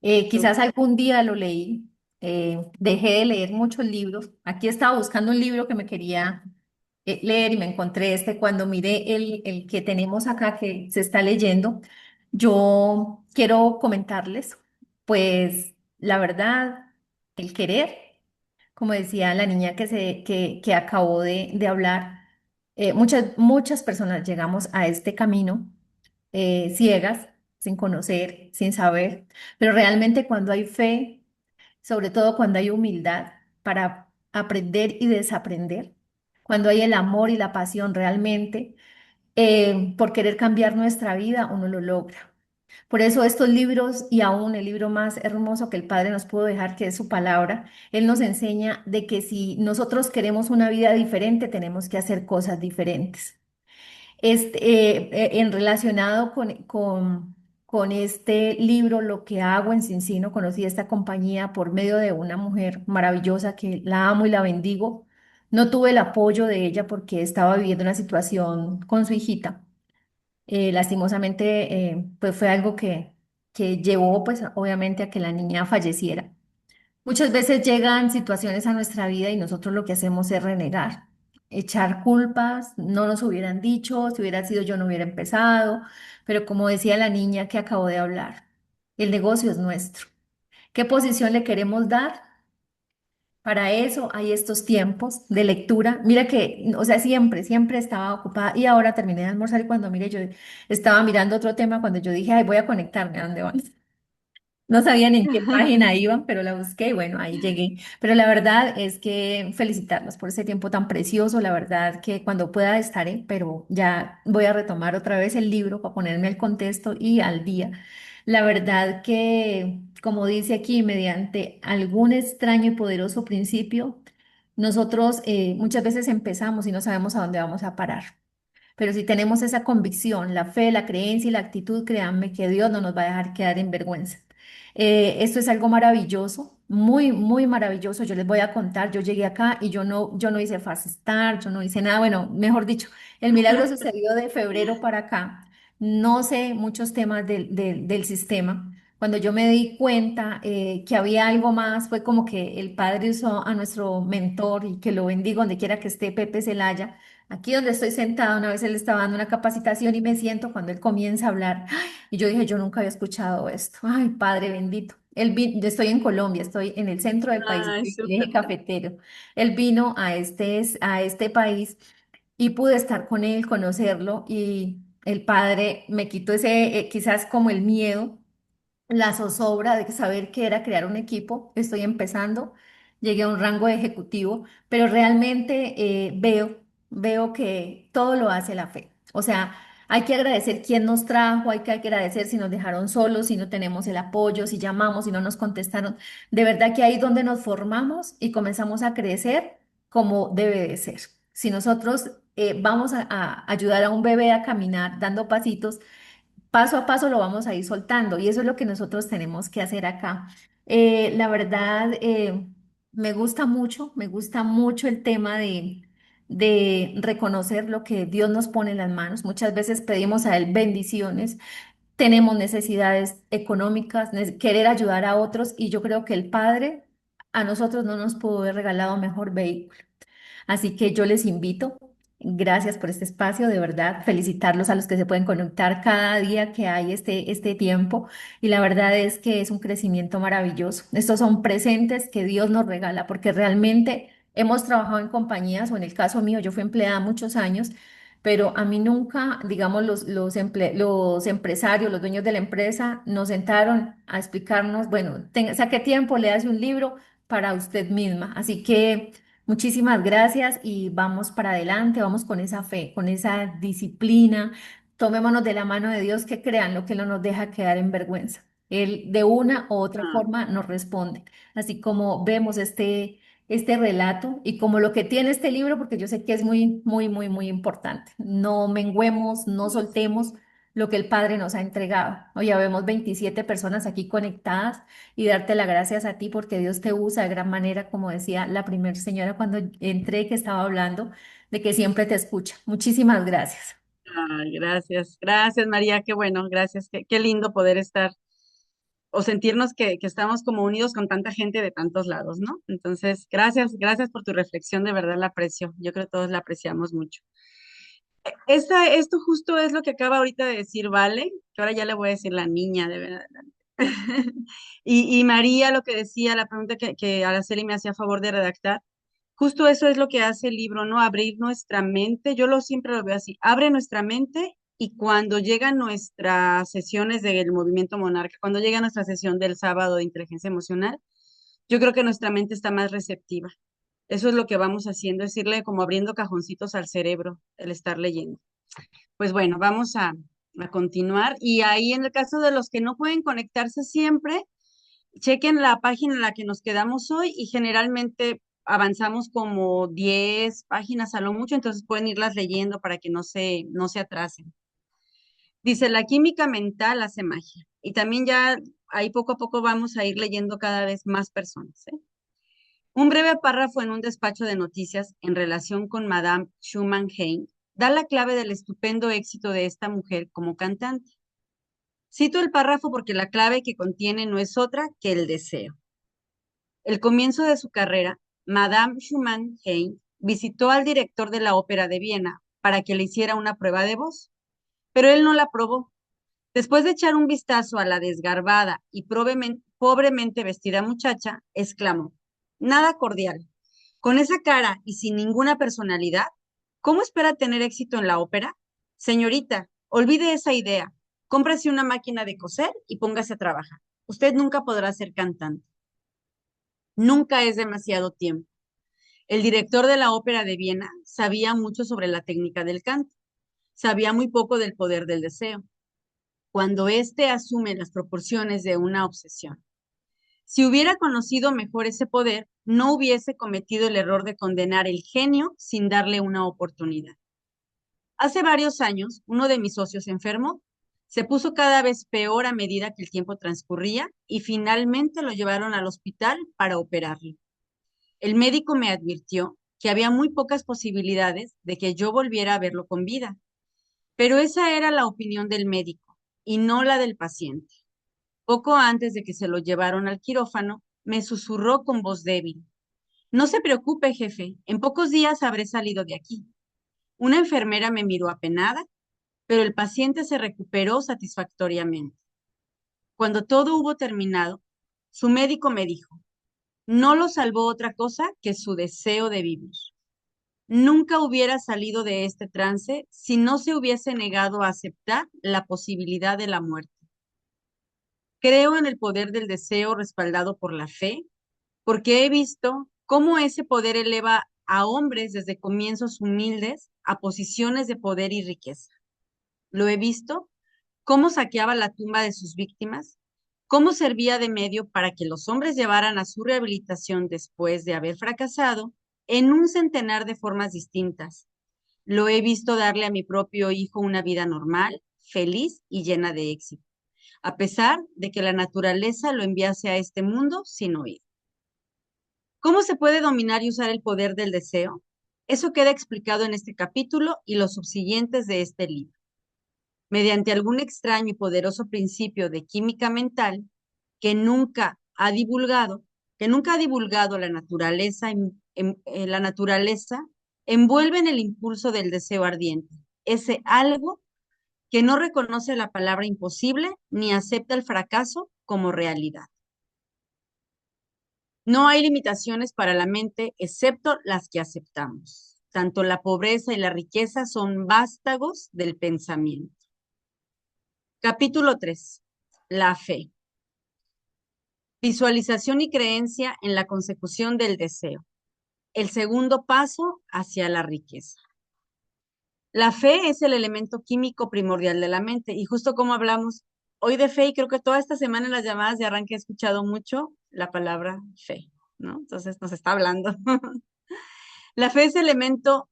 Quizás Súper. algún día lo leí, dejé de leer muchos libros. Aquí estaba buscando un libro que me quería leer y me encontré este cuando miré el que tenemos acá que se está leyendo. Yo quiero comentarles, pues la verdad, el querer, como decía la niña que acabó de hablar, muchas personas llegamos a este camino ciegas, sin conocer, sin saber, pero realmente cuando hay fe, sobre todo cuando hay humildad para aprender y desaprender, cuando hay el amor y la pasión realmente, por querer cambiar nuestra vida, uno lo logra. Por eso estos libros y aún el libro más hermoso que el Padre nos pudo dejar, que es su palabra, Él nos enseña de que si nosotros queremos una vida diferente, tenemos que hacer cosas diferentes en relacionado con este libro, Lo que hago en Cincino, conocí esta compañía por medio de una mujer maravillosa que la amo y la bendigo. No tuve el apoyo de ella porque estaba viviendo una situación con su hijita. Lastimosamente, pues fue algo que llevó, pues obviamente, a que la niña falleciera. Muchas veces llegan situaciones a nuestra vida y nosotros lo que hacemos es renegar, echar culpas, no nos hubieran dicho, si hubiera sido yo no hubiera empezado, pero como decía la niña que acabó de hablar, el negocio es nuestro. ¿Qué posición le queremos dar? Para eso hay estos tiempos de lectura. Mira que, o sea, siempre estaba ocupada y ahora terminé de almorzar y cuando mire yo estaba mirando otro tema cuando yo dije, ay, voy a conectarme, ¿a dónde van? No sabía ni en qué página iban, pero la busqué y bueno, ahí llegué. Pero la verdad es que felicitarlos por ese tiempo tan precioso. La verdad que cuando pueda estaré, pero ya voy a retomar otra vez el libro para ponerme al contexto y al día. La verdad que, como dice aquí, mediante algún extraño y poderoso principio, nosotros muchas veces empezamos y no sabemos a dónde vamos a parar. Pero si tenemos esa convicción, la fe, la creencia y la actitud, créanme que Dios no nos va a dejar quedar en vergüenza. Esto es algo maravilloso, muy, muy maravilloso. Yo les voy a contar, yo llegué acá y yo no hice Fast Start, yo no hice nada. Bueno, mejor dicho, el milagro sucedió de febrero para acá. No sé muchos temas del sistema. Cuando yo me di cuenta que había algo más, fue como que el Padre usó a nuestro mentor y que lo bendigo donde quiera que esté, Pepe Celaya. Aquí donde estoy sentada, una vez él estaba dando una capacitación y me siento cuando él comienza a hablar. ¡Ay! Y yo dije, yo nunca había escuchado esto. Ay, Padre bendito. Yo estoy en Colombia, estoy en el centro del país, Ay, estoy en el eje súper. cafetero. Él vino a este país y pude estar con él, conocerlo y el Padre me quitó ese, quizás como el miedo, la zozobra de saber que era crear un equipo. Estoy empezando, llegué a un rango ejecutivo, pero realmente veo que todo lo hace la fe. O sea, hay que agradecer quién nos trajo, hay que agradecer si nos dejaron solos, si no tenemos el apoyo, si llamamos, si no nos contestaron. De verdad que ahí es donde nos formamos y comenzamos a crecer como debe de ser. Si nosotros vamos a ayudar a un bebé a caminar dando pasitos, paso a paso lo vamos a ir soltando y eso es lo que nosotros tenemos que hacer acá. La verdad, me gusta mucho el tema de reconocer lo que Dios nos pone en las manos. Muchas veces pedimos a Él bendiciones, tenemos necesidades económicas, querer ayudar a otros y yo creo que el Padre a nosotros no nos pudo haber regalado mejor vehículo. Así que yo les invito, gracias por este espacio, de verdad, felicitarlos a los que se pueden conectar cada día que hay este tiempo y la verdad es que es un crecimiento maravilloso. Estos son presentes que Dios nos regala porque realmente hemos trabajado en compañías o en el caso mío, yo fui empleada muchos años. Pero a mí nunca, digamos, los empresarios, los dueños de la empresa, nos sentaron a explicarnos, bueno, saque tiempo, le hace un libro para usted misma. Así que muchísimas gracias y vamos para adelante, vamos con esa fe, con esa disciplina. Tomémonos de la mano de Dios que crean lo que Él no nos deja quedar en vergüenza. Él de una u otra Ah, forma nos responde. Así como vemos este relato y como lo que tiene este libro, porque yo sé que es muy, muy, muy, muy importante. No menguemos, no soltemos lo que el Padre nos ha entregado. Hoy ya vemos 27 personas aquí conectadas y darte las gracias a ti porque Dios te usa de gran manera, como decía la primera señora cuando entré que estaba hablando, de que siempre te escucha. Muchísimas gracias. ay, gracias, gracias María, qué bueno, gracias, qué lindo poder estar o sentirnos que estamos como unidos con tanta gente de tantos lados, ¿no? Entonces, gracias, gracias por tu reflexión, de verdad la aprecio, yo creo que todos la apreciamos mucho. Esto justo es lo que acaba ahorita de decir, ¿vale? Que ahora ya le voy a decir la niña, de verdad. Y María, lo que decía, la pregunta que Araceli me hacía favor de redactar, justo eso es lo que hace el libro, ¿no? Abrir nuestra mente, yo siempre lo veo así, abre nuestra mente y cuando llegan nuestras sesiones del Movimiento Monarca, cuando llega nuestra sesión del sábado de inteligencia emocional, yo creo que nuestra mente está más receptiva. Eso es lo que vamos haciendo, es irle como abriendo cajoncitos al cerebro, el estar leyendo. Pues bueno, vamos a continuar. Y ahí en el caso de los que no pueden conectarse siempre, chequen la página en la que nos quedamos hoy y generalmente avanzamos como 10 páginas a lo mucho, entonces pueden irlas leyendo para que no se atrasen. Dice, la química mental hace magia. Y también ya ahí poco a poco vamos a ir leyendo cada vez más personas, ¿eh? Un breve párrafo en un despacho de noticias en relación con Madame Schumann Heine da la clave del estupendo éxito de esta mujer como cantante. Cito el párrafo porque la clave que contiene no es otra que el deseo. El comienzo de su carrera, Madame Schumann Heine visitó al director de la Ópera de Viena para que le hiciera una prueba de voz, pero él no la probó. Después de echar un vistazo a la desgarbada y pobremente vestida muchacha, exclamó, nada cordial. Con esa cara y sin ninguna personalidad, ¿cómo espera tener éxito en la ópera? Señorita, olvide esa idea. Cómprase una máquina de coser y póngase a trabajar. Usted nunca podrá ser cantante. Nunca es demasiado tiempo. El director de la Ópera de Viena sabía mucho sobre la técnica del canto. Sabía muy poco del poder del deseo, cuando éste asume las proporciones de una obsesión. Si hubiera conocido mejor ese poder, no hubiese cometido el error de condenar el genio sin darle una oportunidad. Hace varios años, uno de mis socios enfermó. Se puso cada vez peor a medida que el tiempo transcurría y finalmente lo llevaron al hospital para operarlo. El médico me advirtió que había muy pocas posibilidades de que yo volviera a verlo con vida, pero esa era la opinión del médico y no la del paciente. Poco antes de que se lo llevaron al quirófano, me susurró con voz débil: No se preocupe, jefe, en pocos días habré salido de aquí. Una enfermera me miró apenada, pero el paciente se recuperó satisfactoriamente. Cuando todo hubo terminado, su médico me dijo: No lo salvó otra cosa que su deseo de vivir. Nunca hubiera salido de este trance si no se hubiese negado a aceptar la posibilidad de la muerte. Creo en el poder del deseo respaldado por la fe, porque he visto cómo ese poder eleva a hombres desde comienzos humildes a posiciones de poder y riqueza. Lo he visto cómo saqueaba la tumba de sus víctimas, cómo servía de medio para que los hombres llevaran a su rehabilitación después de haber fracasado en un centenar de formas distintas. Lo he visto darle a mi propio hijo una vida normal, feliz y llena de éxito, a pesar de que la naturaleza lo enviase a este mundo sin oído. ¿Cómo se puede dominar y usar el poder del deseo? Eso queda explicado en este capítulo y los subsiguientes de este libro. Mediante algún extraño y poderoso principio de química mental que nunca ha divulgado la naturaleza, la naturaleza envuelve en el impulso del deseo ardiente, ese algo que no reconoce la palabra imposible ni acepta el fracaso como realidad. No hay limitaciones para la mente excepto las que aceptamos. Tanto la pobreza y la riqueza son vástagos del pensamiento. Capítulo 3. La fe. Visualización y creencia en la consecución del deseo. El segundo paso hacia la riqueza. La fe es el elemento químico primordial de la mente y justo como hablamos hoy de fe, y creo que toda esta semana en las llamadas de arranque he escuchado mucho la palabra fe, ¿no? Entonces nos está hablando. La fe es el elemento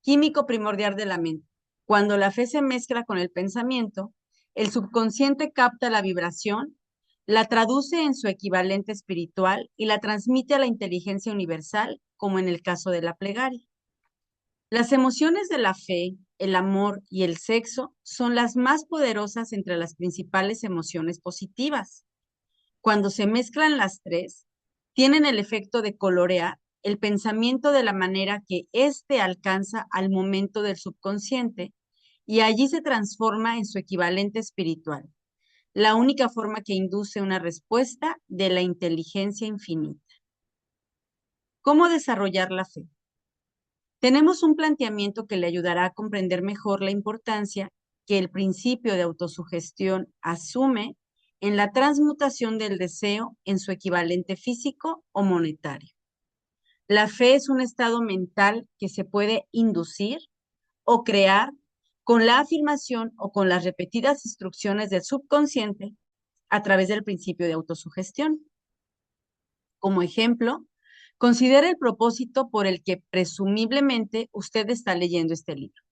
químico primordial de la mente. Cuando la fe se mezcla con el pensamiento, el subconsciente capta la vibración, la traduce en su equivalente espiritual y la transmite a la inteligencia universal, como en el caso de la plegaria. Las emociones de la fe, el amor y el sexo son las más poderosas entre las principales emociones positivas. Cuando se mezclan las tres, tienen el efecto de colorear el pensamiento de la manera que éste alcanza al momento del subconsciente y allí se transforma en su equivalente espiritual, la única forma que induce una respuesta de la inteligencia infinita. ¿Cómo desarrollar la fe? Tenemos un planteamiento que le ayudará a comprender mejor la importancia que el principio de autosugestión asume en la transmutación del deseo en su equivalente físico o monetario. La fe es un estado mental que se puede inducir o crear con la afirmación o con las repetidas instrucciones del subconsciente a través del principio de autosugestión. Como ejemplo, considere el propósito por el que presumiblemente usted está leyendo este libro.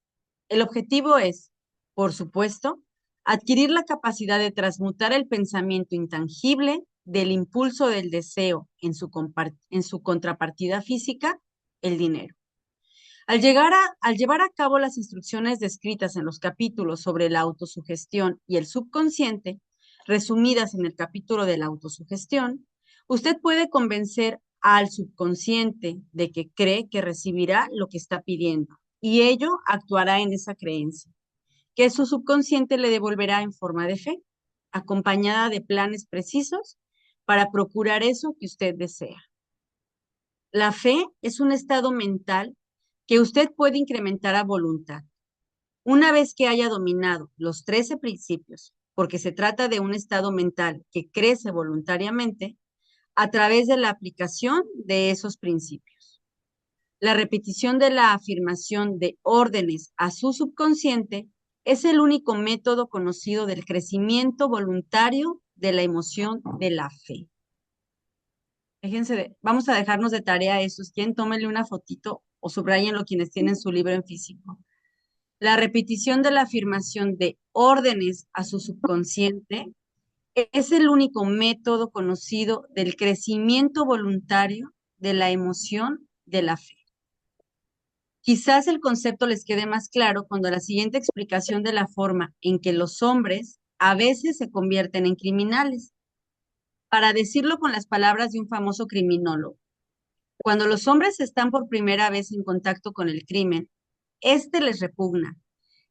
El objetivo es, por supuesto, adquirir la capacidad de transmutar el pensamiento intangible del impulso del deseo en su contrapartida física, el dinero. Al llevar a cabo las instrucciones descritas en los capítulos sobre la autosugestión y el subconsciente, resumidas en el capítulo de la autosugestión, usted puede convencer al subconsciente de que cree que recibirá lo que está pidiendo y ello actuará en esa creencia, que su subconsciente le devolverá en forma de fe, acompañada de planes precisos para procurar eso que usted desea. La fe es un estado mental que usted puede incrementar a voluntad. Una vez que haya dominado los 13 principios porque se trata de un estado mental que crece voluntariamente a través de la aplicación de esos principios. La repetición de la afirmación de órdenes a su subconsciente es el único método conocido del crecimiento voluntario de la emoción de la fe. Vamos a dejarnos de tarea eso. Quien tómenle una fotito o subrayenlo quienes tienen su libro en físico. La repetición de la afirmación de órdenes a su subconsciente es el único método conocido del crecimiento voluntario de la emoción de la fe. Quizás el concepto les quede más claro cuando la siguiente explicación de la forma en que los hombres a veces se convierten en criminales. Para decirlo con las palabras de un famoso criminólogo, cuando los hombres están por primera vez en contacto con el crimen, este les repugna.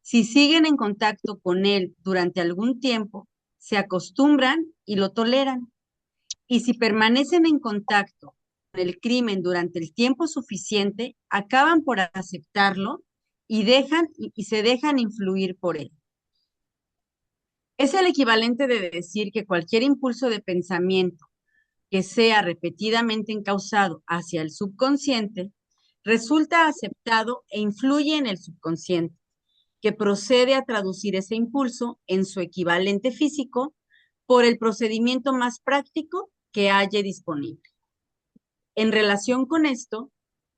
Si siguen en contacto con él durante algún tiempo, se acostumbran y lo toleran. Y si permanecen en contacto con el crimen durante el tiempo suficiente, acaban por aceptarlo y se dejan influir por él. Es el equivalente de decir que cualquier impulso de pensamiento que sea repetidamente encauzado hacia el subconsciente resulta aceptado e influye en el subconsciente, que procede a traducir ese impulso en su equivalente físico por el procedimiento más práctico que haya disponible. En relación con esto,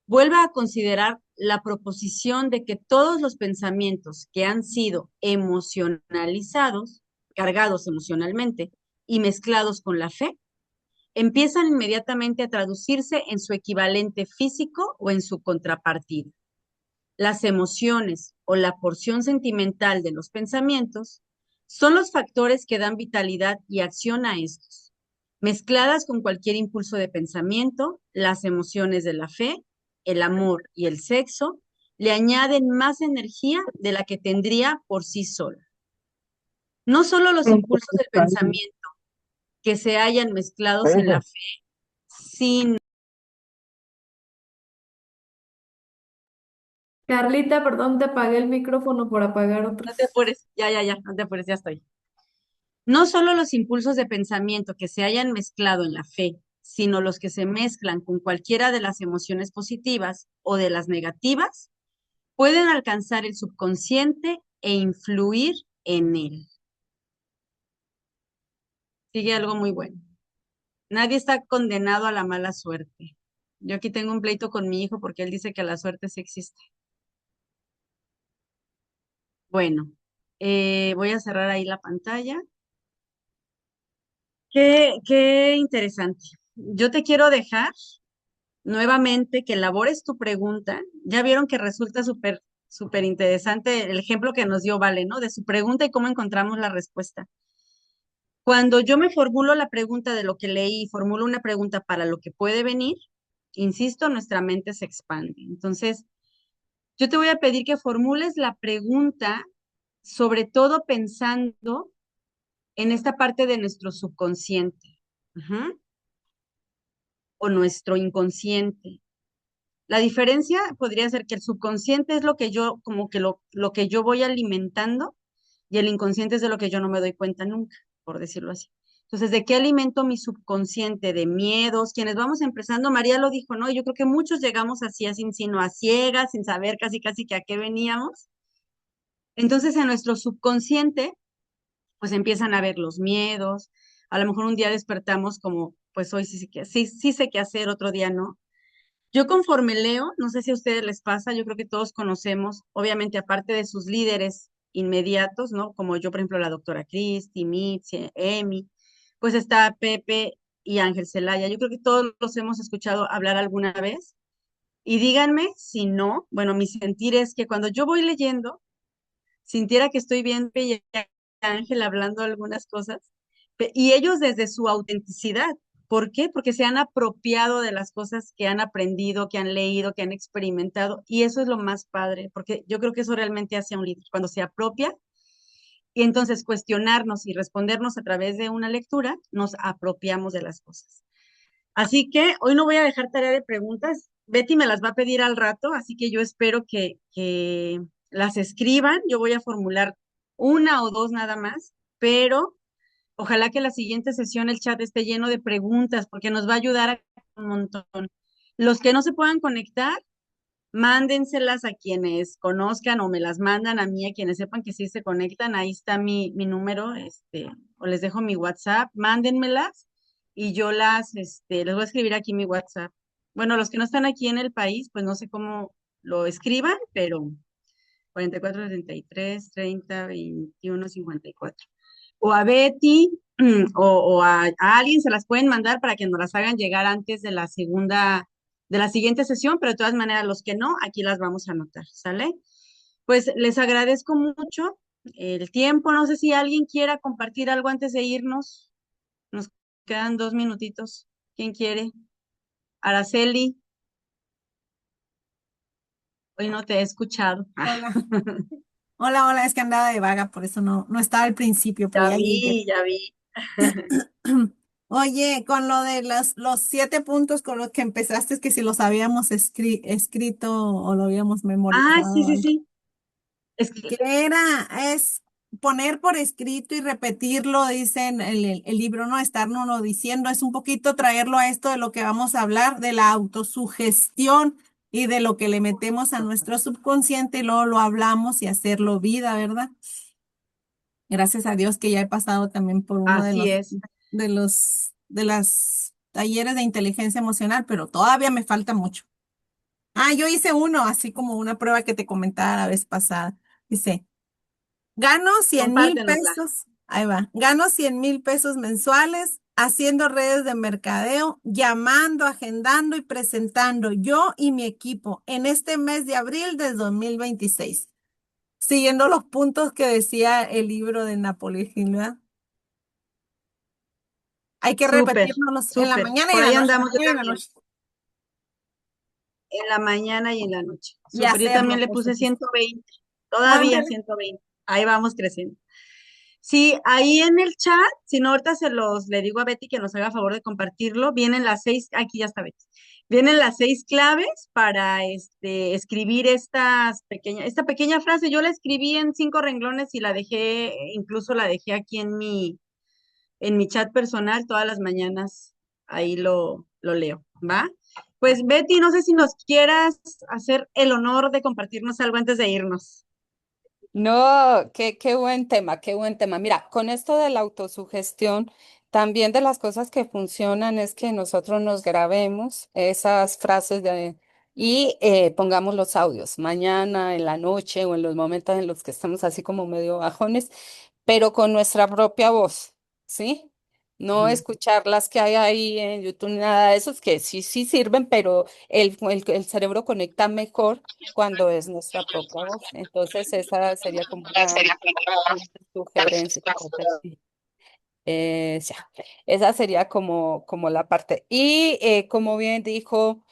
vuelva a considerar la proposición de que todos los pensamientos que han sido emocionalizados, cargados emocionalmente y mezclados con la fe, empiezan inmediatamente a traducirse en su equivalente físico o en su contrapartida. Las emociones o la porción sentimental de los pensamientos son los factores que dan vitalidad y acción a estos. Mezcladas con cualquier impulso de pensamiento, las emociones de la fe, el amor y el sexo le añaden más energía de la que tendría por sí sola. No solo los impulsos del pensamiento que se hayan mezclados en la fe, sino... Carlita, perdón, te apagué el micrófono por apagar No otros. te apures, no te apures, ya estoy. No solo los impulsos de pensamiento que se hayan mezclado en la fe, sino los que se mezclan con cualquiera de las emociones positivas o de las negativas, pueden alcanzar el subconsciente e influir en él. Sigue algo muy bueno. Nadie está condenado a la mala suerte. Yo aquí tengo un pleito con mi hijo porque él dice que la suerte sí existe. Bueno, voy a cerrar ahí la pantalla. Qué interesante. Yo te quiero dejar nuevamente que elabores tu pregunta. Ya vieron que resulta súper interesante el ejemplo que nos dio Vale, ¿no? De su pregunta y cómo encontramos la respuesta. Cuando yo me formulo la pregunta de lo que leí y formulo una pregunta para lo que puede venir, insisto, nuestra mente se expande. Entonces, yo te voy a pedir que formules la pregunta, sobre todo pensando en esta parte de nuestro subconsciente. O nuestro inconsciente. La diferencia podría ser que el subconsciente es lo que yo, como que lo que yo voy alimentando, y el inconsciente es de lo que yo no me doy cuenta nunca, por decirlo así. Entonces, ¿de qué alimento mi subconsciente? De miedos. Quienes vamos empezando, María lo dijo, ¿no? Yo creo que muchos llegamos así, sino a ciegas, sin saber casi que a qué veníamos. Entonces, en nuestro subconsciente, pues empiezan a ver los miedos. A lo mejor un día despertamos como, pues hoy sí sé qué hacer, otro día no. Yo conforme leo, no sé si a ustedes les pasa, yo creo que todos conocemos, obviamente aparte de sus líderes inmediatos, ¿no? Como yo, por ejemplo, la doctora Cristi, Mitzi, Emi, pues está Pepe y Ángel Celaya. Yo creo que todos los hemos escuchado hablar alguna vez. Y díganme si no, bueno, mi sentir es que cuando yo voy leyendo, sintiera que estoy viendo a Ángel hablando algunas cosas, y ellos desde su autenticidad. ¿Por qué? Porque se han apropiado de las cosas que han aprendido, que han leído, que han experimentado, y eso es lo más padre, porque yo creo que eso realmente hace a un líder, cuando se apropia, y entonces cuestionarnos y respondernos a través de una lectura, nos apropiamos de las cosas. Así que hoy no voy a dejar tarea de preguntas, Betty me las va a pedir al rato, así que yo espero que las escriban, yo voy a formular una o dos nada más, pero ojalá que la siguiente sesión el chat esté lleno de preguntas porque nos va a ayudar a un montón. Los que no se puedan conectar, mándenselas a quienes conozcan o me las mandan a mí, a quienes sepan que sí se conectan. Ahí está mi número, o les dejo mi WhatsApp, mándenmelas y yo les voy a escribir aquí mi WhatsApp. Bueno, los que no están aquí en el país, pues no sé cómo lo escriban, pero 44 73 30 21 54. O a Betty o a alguien se las pueden mandar para que nos las hagan llegar antes de la siguiente sesión, pero de todas maneras, los que no, aquí las vamos a anotar, ¿sale? Pues les agradezco mucho el tiempo. No sé si alguien quiera compartir algo antes de irnos. Nos quedan 2 minutitos. ¿Quién quiere? Araceli, hoy no te he escuchado. Hola, hola, hola, es que andaba de vaga, por eso no estaba al principio, pero Ya ya llegué. vi, ya vi. Oye, con lo de los 7 puntos con los que empezaste, es que si los habíamos escrito o lo habíamos Ah, sí, memorizado, sí, algo. sí. Es que, ¿Qué era? Es poner por escrito y repetirlo, dicen el libro, no estarnos diciendo, es un poquito traerlo a esto de lo que vamos a hablar, de la autosugestión y de lo que le metemos a nuestro subconsciente y luego lo hablamos y hacerlo vida, ¿verdad? Gracias a Dios que ya he pasado también por uno así es. de las talleres de inteligencia emocional, pero todavía me falta mucho. Ah, yo hice uno, así como una prueba que te comentaba la vez pasada. Dice, gano 100,000 Compártenosla. pesos, ahí va, gano 100,000 pesos mensuales haciendo redes de mercadeo, llamando, agendando y presentando yo y mi equipo en este mes de abril de 2026, siguiendo los puntos que decía el libro de Napoleón Hill, ¿verdad? Hay que Súper, repetirnos en la súper. mañana y Por en la ahí noche, en la andamos yo mañana y en la también, noche. en la mañana y en la noche. Y Súper, yo también hacerlo, le por puse supuesto. 120, todavía Ándale. 120. Ahí vamos creciendo. Sí, ahí en el chat, si no, ahorita le digo a Betty que nos haga favor de compartirlo. Vienen las 6, aquí ya está Betty. Vienen las 6 claves para escribir esta pequeña frase. Yo la escribí en 5 renglones y incluso la dejé aquí en mi chat personal todas las mañanas. Ahí lo leo, ¿va? Pues Betty, no sé si nos quieras hacer el honor de compartirnos algo antes de irnos. No, qué buen tema, qué buen tema. Mira, con esto de la autosugestión, también de las cosas que funcionan es que nosotros nos grabemos esas frases y pongamos los audios mañana, en la noche o en los momentos en los que estamos así como medio bajones, pero con nuestra propia voz, ¿sí? No Ujú. escuchar las que hay ahí en YouTube, ni nada de esos que sí sirven, pero el cerebro conecta mejor cuando es nuestra propia voz. Entonces, esa sería como una sugerencia. Ya, esa sería como la parte. Y como bien dijo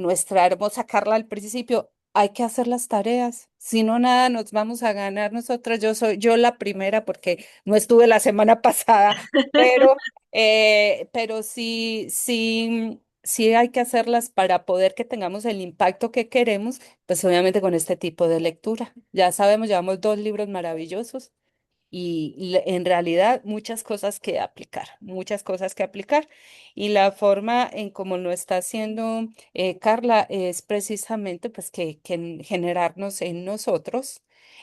nuestra hermosa Carla al principio, hay que hacer las tareas. Si no, nada nos vamos a ganar nosotras. Yo soy yo la primera porque no estuve la semana pasada, pero sí hay que hacerlas para poder que tengamos el impacto que queremos, pues obviamente con este tipo de lectura. Ya sabemos, llevamos 2 libros maravillosos y en realidad muchas cosas que aplicar, muchas cosas que aplicar. Y la forma en cómo lo está haciendo Carla es precisamente pues generarnos en nosotros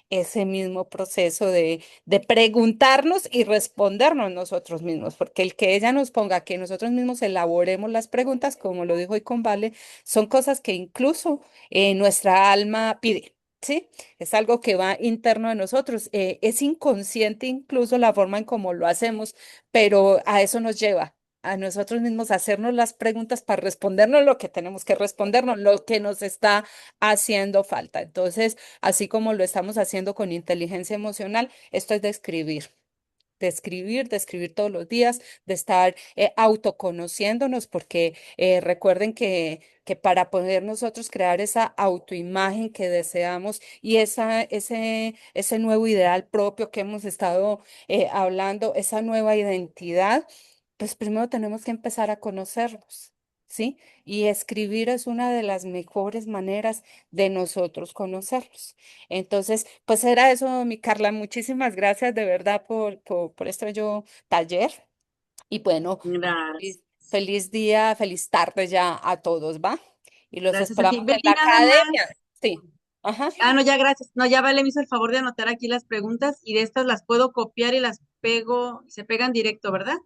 ese mismo proceso de preguntarnos y respondernos nosotros mismos, porque el que ella nos ponga que nosotros mismos elaboremos las preguntas, como lo dijo hoy con Vale, son cosas que incluso nuestra alma pide. ¿Sí? Es algo que va interno de nosotros. Es inconsciente incluso la forma en cómo lo hacemos, pero a eso nos lleva, a nosotros mismos a hacernos las preguntas para respondernos lo que tenemos que respondernos, lo que nos está haciendo falta. Entonces, así como lo estamos haciendo con inteligencia emocional, esto es de escribir todos los días, de estar autoconociéndonos, porque recuerden que para poder nosotros crear esa autoimagen que deseamos y ese nuevo ideal propio que hemos estado hablando, esa nueva identidad, pues primero tenemos que empezar a conocernos. ¿sí? Y escribir es una de las mejores maneras de nosotros conocerlos. Entonces, pues era eso, mi Carla. Muchísimas gracias de verdad por este yo taller. Y bueno, Gracias. feliz día, feliz tarde ya a todos, ¿va? Y los Gracias a ti. esperamos en Betty, la nada academia. más. Sí. Ajá. Ah, no, ya, gracias. No, ya Vale me hizo el favor de anotar aquí las preguntas y de estas las puedo copiar y las pego, se pegan directo, ¿verdad?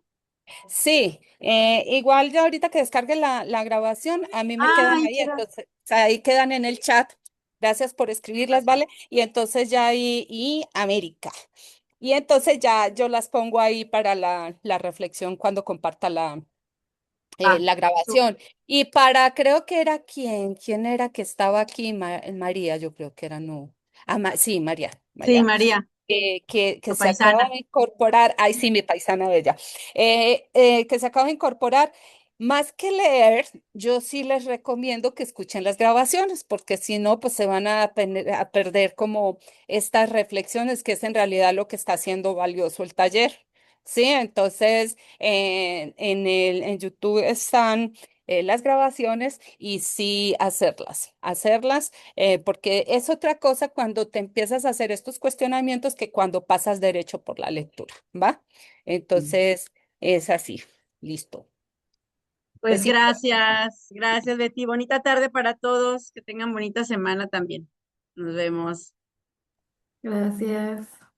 Sí, igual ya ahorita que descargue la grabación, a mí me quedan Ay, ahí, qué entonces o sea, ahí quedan en el chat. Gracias por escribirlas, ¿vale? Y entonces ya ahí, y América. Y entonces ya yo las pongo ahí para la reflexión cuando comparta va. la Súper. grabación. Y para, creo que era quién era que estaba aquí, María, yo creo que era, no. Ah, sí, María, Sí, María María, que tu se acaba paisana. de incorporar, ay sí, mi paisana bella, que se acaba de incorporar, más que leer, yo sí les recomiendo que escuchen las grabaciones, porque si no, pues se van a perder como estas reflexiones, que es en realidad lo que está haciendo valioso el taller. Sí, entonces en YouTube están las grabaciones y sí hacerlas porque es otra cosa cuando te empiezas a hacer estos cuestionamientos que cuando pasas derecho por la lectura, ¿va? Entonces, es así, listo. Pues Besitos. gracias Betty. Bonita tarde para todos, que tengan bonita semana también. Nos vemos. Gracias.